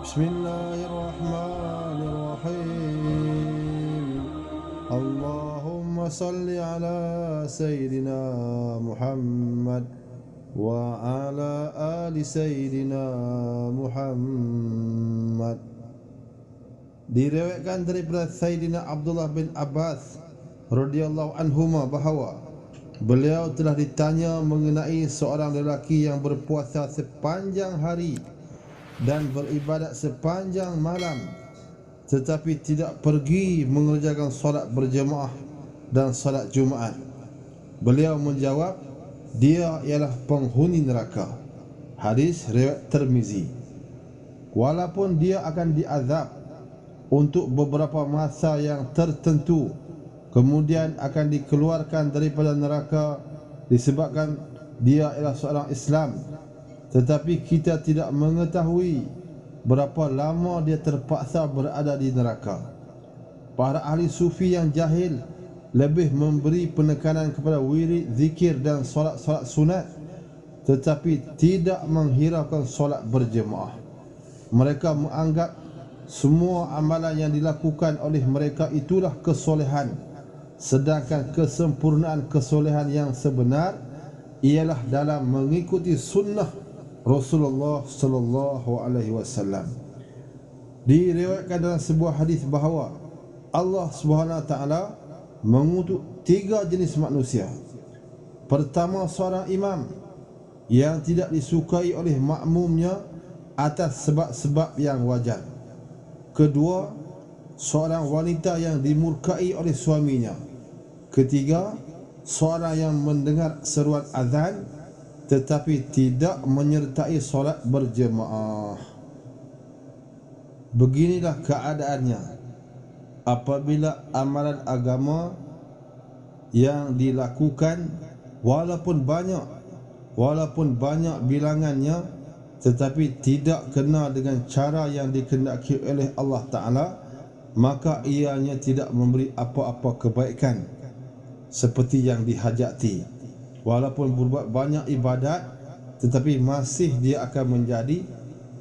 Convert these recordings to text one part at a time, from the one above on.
Bismillahirrahmanirrahim. Allahumma salli ala Sayyidina Muhammad wa ala ali Sayyidina Muhammad. Diriwayatkan daripada Sayyidina Abdullah bin Abbas radhiyallahu anhuma bahawa beliau telah ditanya mengenai seorang lelaki yang berpuasa sepanjang hari dan beribadat sepanjang malam, tetapi tidak pergi mengerjakan solat berjemaah dan solat Jumaat. Beliau menjawab, dia ialah penghuni neraka. Hadis riwayat Tirmizi. Walaupun dia akan diazab untuk beberapa masa yang tertentu, kemudian akan dikeluarkan daripada neraka disebabkan dia ialah seorang Islam, tetapi kita tidak mengetahui berapa lama dia terpaksa berada di neraka. Para ahli sufi yang jahil lebih memberi penekanan kepada wirid, zikir dan solat-solat sunat, tetapi tidak menghiraukan solat berjemaah. Mereka menganggap semua amalan yang dilakukan oleh mereka itulah kesolehan, sedangkan kesempurnaan kesolehan yang sebenar ialah dalam mengikuti sunnah Rasulullah sallallahu alaihi wasallam. Diriwayatkan dalam sebuah hadis bahawa Allah Subhanahu wa taala mengutus 3 jenis manusia. Pertama, seorang imam yang tidak disukai oleh makmumnya atas sebab-sebab yang wajar. Kedua, seorang wanita yang dimurkai oleh suaminya. Ketiga, seorang yang mendengar seruan azan tetapi tidak menyertai solat berjemaah. Beginilah keadaannya apabila amalan agama yang dilakukan walaupun banyak bilangannya, tetapi tidak kena dengan cara yang dikehendaki oleh Allah Ta'ala, maka ianya tidak memberi apa-apa kebaikan seperti yang dihajati. Walaupun berbuat banyak ibadat, tetapi masih dia akan menjadi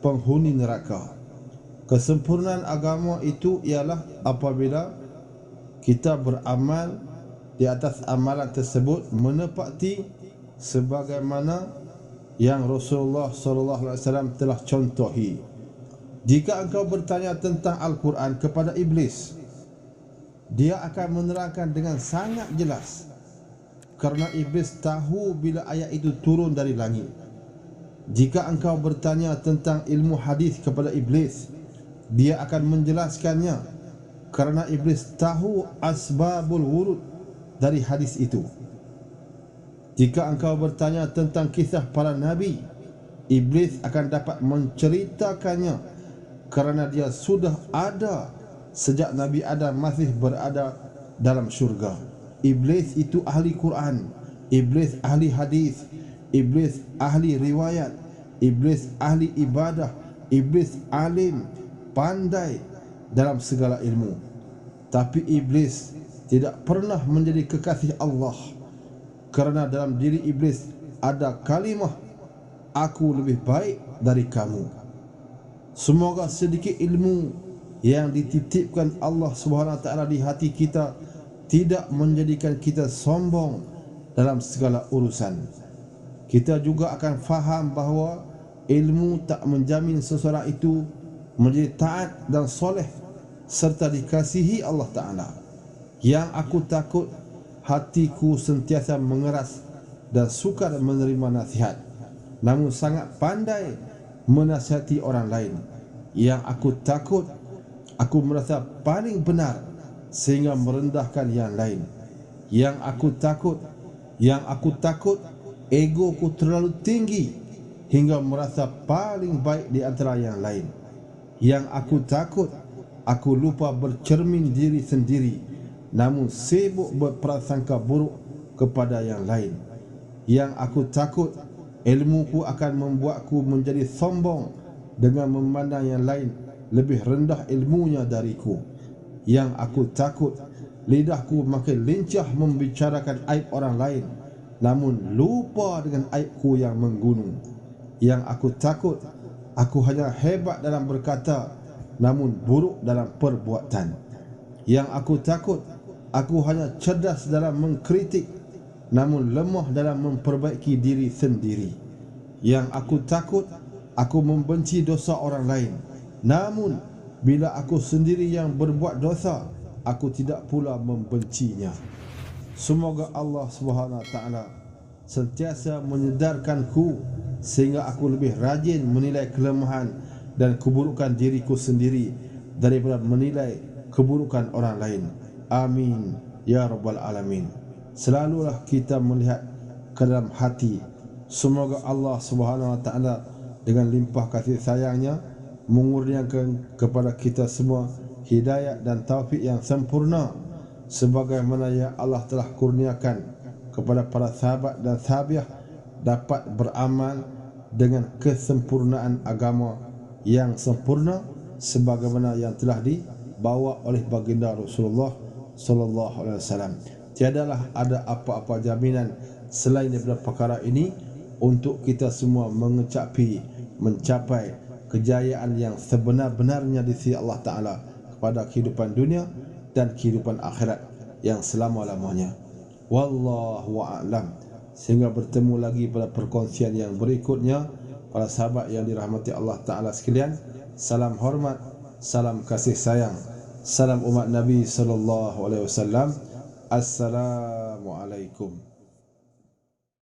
penghuni neraka. Kesempurnaan agama itu ialah apabila kita beramal di atas amalan tersebut menepati sebagaimana yang Rasulullah SAW telah contohi. Jika engkau bertanya tentang Al-Quran kepada iblis, dia akan menerangkan dengan sangat jelas, kerana iblis tahu bila ayat itu turun dari langit. Jika engkau bertanya tentang ilmu hadis kepada iblis, dia akan menjelaskannya, kerana iblis tahu asbabul wurud dari hadis itu. Jika engkau bertanya tentang kisah para nabi, iblis akan dapat menceritakannya, kerana dia sudah ada sejak Nabi Adam masih berada dalam syurga. Iblis itu ahli Quran, iblis ahli hadis, iblis ahli riwayat, iblis ahli ibadah, iblis alim, pandai dalam segala ilmu. Tapi iblis tidak pernah menjadi kekasih Allah, kerana dalam diri iblis ada kalimah, aku lebih baik dari kamu. Semoga sedikit ilmu yang dititipkan Allah Subhanahu wa taala di hati kita tidak menjadikan kita sombong dalam segala urusan. Kita juga akan faham bahawa ilmu tak menjamin seseorang itu menjadi taat dan soleh serta dikasihi Allah Ta'ala. Yang aku takut, hatiku sentiasa mengeras dan sukar menerima nasihat, namun sangat pandai menasihati orang lain. Yang aku takut, aku merasa paling benar sehingga merendahkan yang lain. Yang aku takut, egoku terlalu tinggi hingga merasa paling baik di antara yang lain. Yang aku takut, aku lupa bercermin diri sendiri, namun sibuk berprasangka buruk kepada yang lain. Yang aku takut, ilmuku akan membuatku menjadi sombong dengan memandang yang lain lebih rendah ilmunya dariku. Yang aku takut, lidahku makin lincah membicarakan aib orang lain, namun lupa dengan aibku yang menggunung. Yang aku takut, Aku hanya hebat dalam berkata, namun buruk dalam perbuatan. Yang aku takut, aku hanya cerdas dalam mengkritik, namun lemah dalam memperbaiki diri sendiri. Yang aku takut, aku membenci dosa orang lain, namun bila aku sendiri yang berbuat dosa, aku tidak pula membencinya. Semoga Allah Subhanahu Wa Taala sentiasa menyedarkanku sehingga aku lebih rajin menilai kelemahan dan keburukan diriku sendiri daripada menilai keburukan orang lain. Amin ya rabbal alamin. Selalulah kita melihat ke dalam hati. Semoga Allah Subhanahu Wa Taala dengan limpah kasih sayangnya mengurniakan kepada kita semua hidayah dan taufik yang sempurna sebagaimana yang Allah telah kurniakan kepada para sahabat dan sahabiah dapat beramal dengan kesempurnaan agama yang sempurna sebagaimana yang telah dibawa oleh baginda Rasulullah sallallahu alaihi wasallam. Tiadalah ada apa-apa jaminan selain daripada perkara ini untuk kita semua mencapai kejayaan yang sebenar-benarnya di sisi Allah Taala pada kehidupan dunia dan kehidupan akhirat yang selama-lamanya. Wallahu a'lam. Sehingga bertemu lagi pada perkongsian yang berikutnya. Para sahabat yang dirahmati Allah Ta'ala sekalian, salam hormat, salam kasih sayang, salam umat Nabi sallallahu alaihi wasallam. Assalamualaikum.